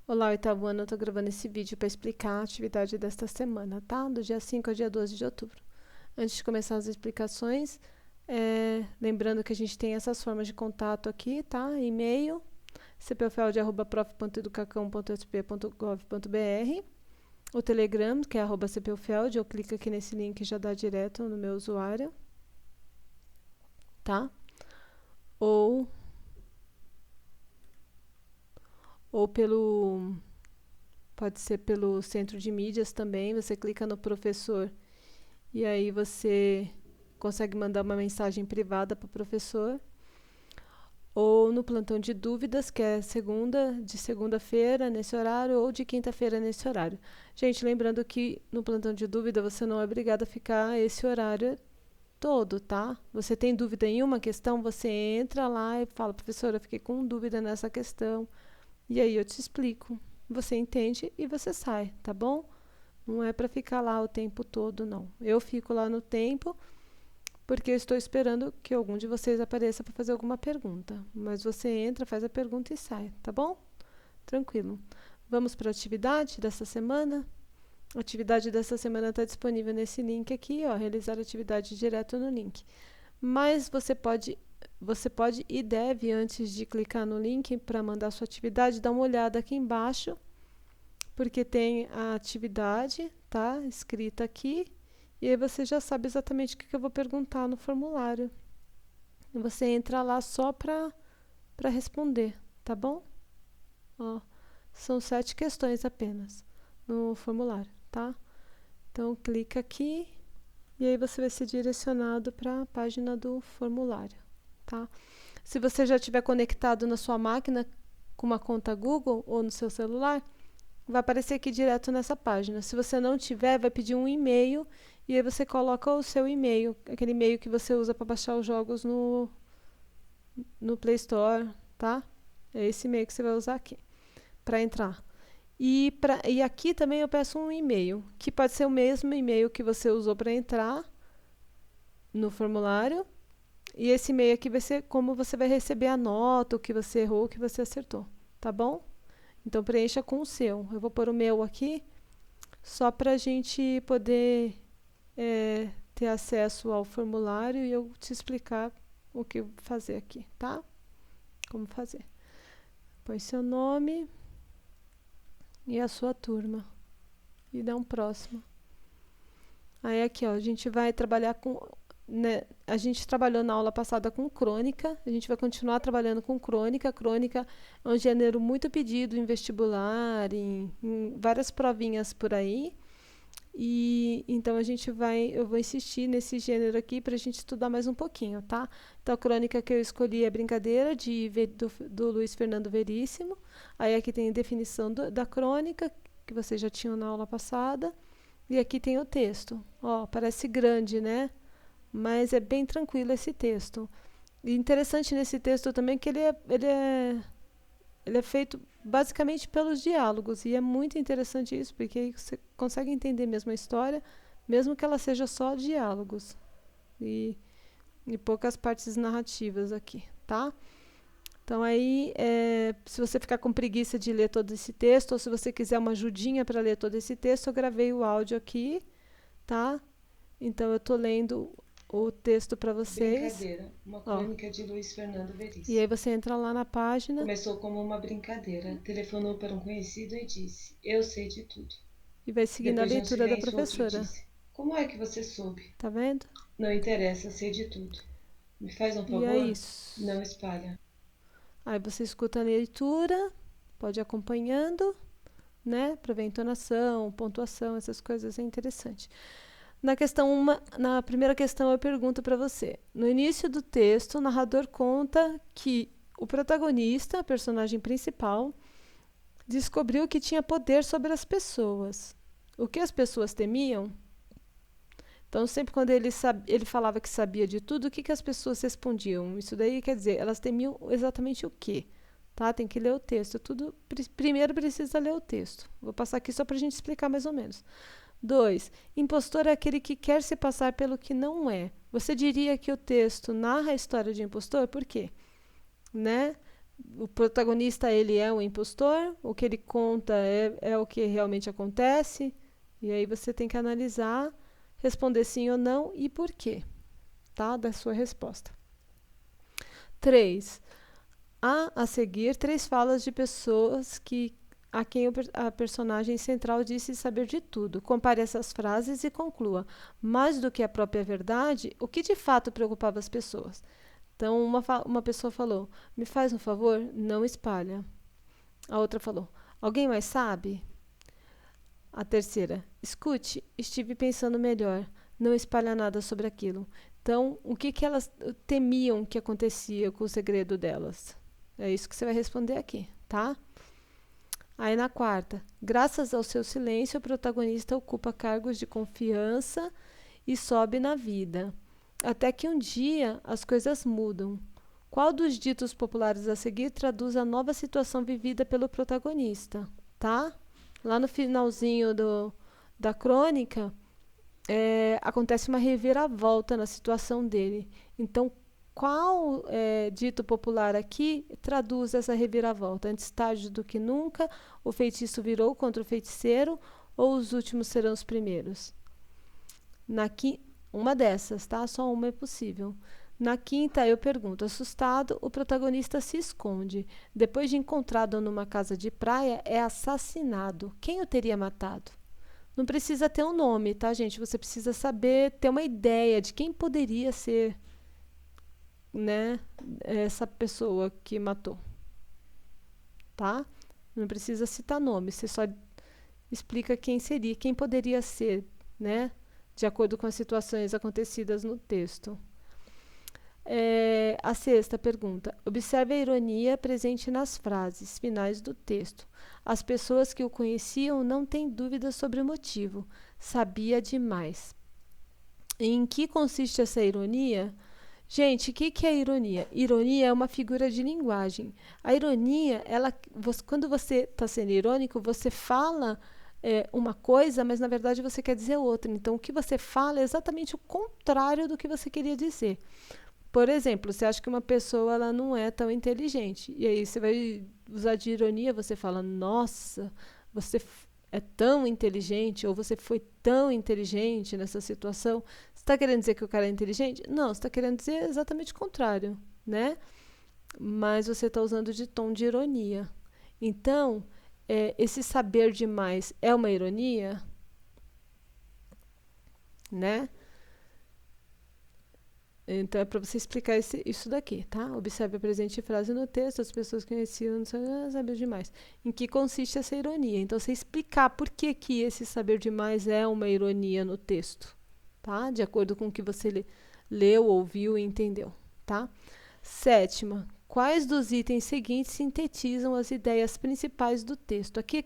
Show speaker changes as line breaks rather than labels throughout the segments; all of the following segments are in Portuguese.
Olá, oitavo ano, eu tô gravando esse vídeo para explicar a atividade desta semana, tá? Do dia 5 ao dia 12 de outubro. Antes de começar as explicações, lembrando que a gente tem essas formas de contato aqui, tá? E-mail, cpufeld@prof.educacam.sp.gov.br, o Telegram, que é @cpufeld, eu clico aqui nesse link e já dá direto no meu usuário, tá? Ou, ou pode ser pelo centro de mídias também, você clica no professor e aí você consegue mandar uma mensagem privada para o professor. Ou no plantão de dúvidas, que é de segunda-feira nesse horário, ou de quinta-feira nesse horário. Gente, lembrando que no plantão de dúvida você não é obrigado a ficar esse horário todo, tá? Você tem dúvida em uma questão, você entra lá e fala, professora, eu fiquei com dúvida nessa questão. E aí eu te explico. Você entende e você sai, tá bom? Não é para ficar lá o tempo todo, não. Eu fico lá no tempo porque eu estou esperando que algum de vocês apareça para fazer alguma pergunta. Mas você entra, faz a pergunta e sai, tá bom? Tranquilo. Vamos para a atividade dessa semana? A atividade dessa semana está disponível nesse link aqui, ó, realizar atividade direto no link. Mas você pode e deve, antes de clicar no link para mandar sua atividade, dar uma olhada aqui embaixo, porque tem a atividade, tá? Escrita aqui. E aí você já sabe exatamente o que eu vou perguntar no formulário. E você entra lá só para responder, tá bom? Ó, são 7 questões apenas no formulário, tá? Então clica aqui e aí você vai ser direcionado para a página do formulário, tá? Se você já estiver conectado na sua máquina com uma conta Google ou no seu celular, vai aparecer aqui direto nessa página. Se você não tiver, vai pedir um e-mail e aí você coloca o seu e-mail, aquele e-mail que você usa para baixar os jogos no Play Store, tá? É esse e-mail que você vai usar aqui para entrar. E aqui também eu peço um e-mail, que pode ser o mesmo e-mail que você usou para entrar no formulário. E esse e-mail aqui vai ser como você vai receber a nota, o que você errou, o que você acertou, tá bom? Então preencha com o seu. Eu vou pôr o meu aqui, só para a gente poder ter acesso ao formulário e eu te explicar o que fazer aqui, tá? Como fazer. Põe seu nome e a sua turma e dá um próximo. Aí aqui, ó, a gente vai trabalhar com, né, a gente trabalhou na aula passada com crônica, a gente vai continuar trabalhando com crônica. Crônica é um gênero muito pedido em vestibular, em várias provinhas por aí. E então eu vou insistir nesse gênero aqui para a gente estudar mais um pouquinho, tá? Então a crônica que eu escolhi é Brincadeira, do Luiz Fernando Veríssimo. Aí aqui tem a definição da crônica, que vocês já tinham na aula passada. E aqui tem o texto. Ó, parece grande, né? Mas é bem tranquilo esse texto. E interessante nesse texto também que ele é feito basicamente pelos diálogos. E é muito interessante isso, porque aí você consegue entender mesmo a história, mesmo que ela seja só diálogos. E, e poucas partes narrativas aqui, tá? Então aí, se você ficar com preguiça de ler todo esse texto, ou se você quiser uma ajudinha para ler todo esse texto, eu gravei o áudio aqui, tá? Então eu estou lendo o texto para vocês.
Brincadeira, uma
Ó,
crônica de Luiz Fernando
e aí
Veríssimo.
você entra lá na página
Começou como uma brincadeira. Telefonou para um conhecido e disse: Eu sei de tudo.
e vai seguindo a
Depois de um
leitura da
silêncio, outro
professora.
disse: Como é que você soube?
Tá vendo?
Não interessa, sei de tudo. Me faz um
E é
favor?
isso.
Não espalha.
Aí você escuta a leitura, pode ir acompanhando, né? Para ver entonação, pontuação, essas coisas é interessante. Na primeira questão eu pergunto para você. No início do texto, o narrador conta que o protagonista, a personagem principal, descobriu que tinha poder sobre as pessoas. O que as pessoas temiam? Então, sempre quando ele falava que sabia de tudo, o que as pessoas respondiam? Isso daí quer dizer, elas temiam exatamente o quê? Tá? Tem que ler o texto. Primeiro precisa ler o texto. Vou passar aqui só para a gente explicar mais ou menos. 2. Impostor é aquele que quer se passar pelo que não é. Você diria que o texto narra a história de impostor? Por quê? Né? O protagonista, ele é um impostor, o que ele conta é o que realmente acontece, e aí você tem que analisar, responder sim ou não e por quê, tá? Da sua resposta. 3. Há a seguir 3 falas de pessoas a quem a personagem central disse saber de tudo. Compare essas frases e conclua. Mais do que a própria verdade, o que de fato preocupava as pessoas? Então, uma pessoa falou: me faz um favor, não espalha. A outra falou: alguém mais sabe? A terceira: escute, estive pensando melhor, não espalha nada sobre aquilo. Então, o que elas temiam que acontecia com o segredo delas? É isso que você vai responder aqui, tá? Aí na quarta: graças ao seu silêncio, o protagonista ocupa cargos de confiança e sobe na vida. Até que um dia as coisas mudam. Qual dos ditos populares a seguir traduz a nova situação vivida pelo protagonista, tá? Lá no finalzinho da crônica, acontece uma reviravolta na situação dele. Então, qual dito popular aqui traduz essa reviravolta? Antes tarde do que nunca, o feitiço virou contra o feiticeiro, ou os últimos serão os primeiros? Uma dessas, tá? Só uma é possível. Na quinta, eu pergunto: assustado, o protagonista se esconde. Depois de encontrado numa casa de praia, é assassinado. Quem o teria matado? Não precisa ter um nome, tá, gente? Você precisa saber, ter uma ideia de quem poderia ser, né, essa pessoa que matou, tá? Não precisa citar nome, você só explica quem seria, quem poderia ser, né? De acordo com as situações acontecidas no texto. A sexta pergunta: observe a ironia presente nas frases finais do texto. As pessoas que o conheciam não têm dúvidas sobre o motivo. Sabia demais. Em que consiste essa ironia? Gente, o que é ironia? Ironia é uma figura de linguagem. A ironia, quando você está sendo irônico, você fala uma coisa, mas na verdade você quer dizer outra. Então, o que você fala é exatamente o contrário do que você queria dizer. Por exemplo, você acha que uma pessoa ela não é tão inteligente. E aí você vai usar de ironia, você fala: nossa, você é tão inteligente, ou você foi tão inteligente nessa situação. Você está querendo dizer que o cara é inteligente? Não, você está querendo dizer exatamente o contrário, né? Mas você está usando de tom de ironia. Então, esse saber demais é uma ironia, né? Então, é para você explicar isso daqui, tá? Observe a presente frase no texto, as pessoas conheciam, não saber demais. Em que consiste essa ironia? Então, você explicar por que esse saber demais é uma ironia no texto, tá? De acordo com o que você leu, ouviu e entendeu, tá? Sétima: quais dos itens seguintes sintetizam as ideias principais do texto? Aqui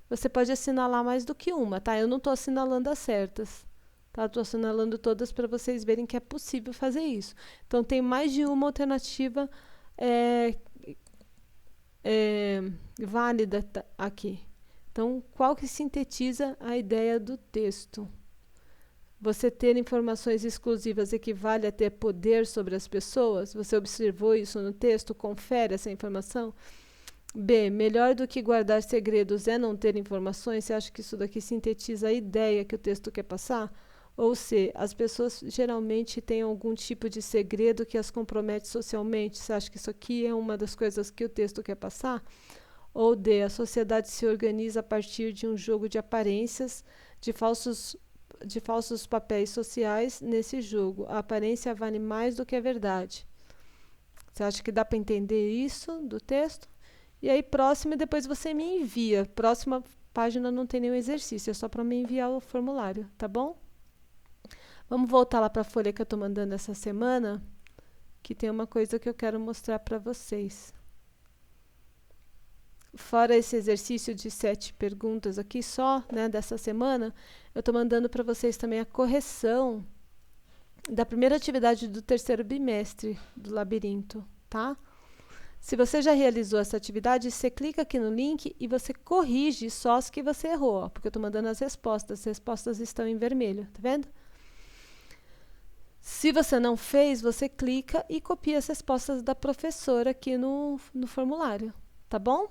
você pode assinalar mais do que uma, tá? Eu não estou assinalando as certas. Estou assinalando todas para vocês verem que é possível fazer isso. Então, tem mais de uma alternativa válida aqui. Então, qual que sintetiza a ideia do texto? Você ter informações exclusivas equivale a ter poder sobre as pessoas? Você observou isso no texto? Confere essa informação? B. Melhor do que guardar segredos é não ter informações? Você acha que isso daqui sintetiza a ideia que o texto quer passar? Ou C. As pessoas geralmente têm algum tipo de segredo que as compromete socialmente. Você acha que isso aqui é uma das coisas que o texto quer passar? Ou D. A sociedade se organiza a partir de um jogo de aparências, de falsos papéis sociais nesse jogo. A aparência vale mais do que a verdade. Você acha que dá para entender isso do texto? E aí, próximo, depois você me envia. Próxima página não tem nenhum exercício, é só para me enviar o formulário, tá bom? Vamos voltar lá para a folha que eu estou mandando essa semana, que tem uma coisa que eu quero mostrar para vocês. Fora esse exercício de 7 perguntas aqui só, né, dessa semana, eu estou mandando para vocês também a correção da primeira atividade do terceiro bimestre do labirinto, tá? Se você já realizou essa atividade, você clica aqui no link e você corrige só as que você errou, ó, porque eu estou mandando as respostas estão em vermelho, tá vendo? Se você não fez, você clica e copia as respostas da professora aqui no formulário, tá bom?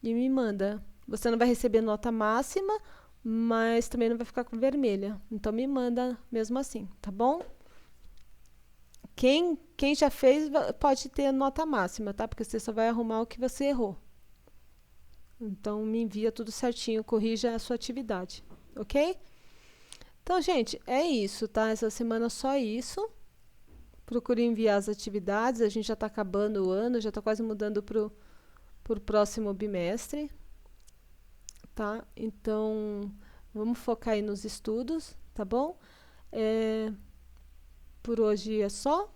E me manda. Você não vai receber nota máxima, mas também não vai ficar com vermelha. Então me manda mesmo assim, tá bom? Quem já fez pode ter nota máxima, tá? Porque você só vai arrumar o que você errou. Então me envia tudo certinho, corrija a sua atividade, ok? Então, gente, é isso, tá? Essa semana só isso. Procure enviar as atividades. A gente já está acabando o ano, já está quase mudando para o próximo bimestre, tá? Então, vamos focar aí nos estudos, tá bom? Por hoje é só.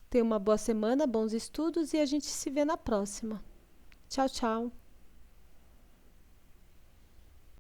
Tenha uma boa semana, bons estudos e a gente se vê na próxima. Tchau, tchau.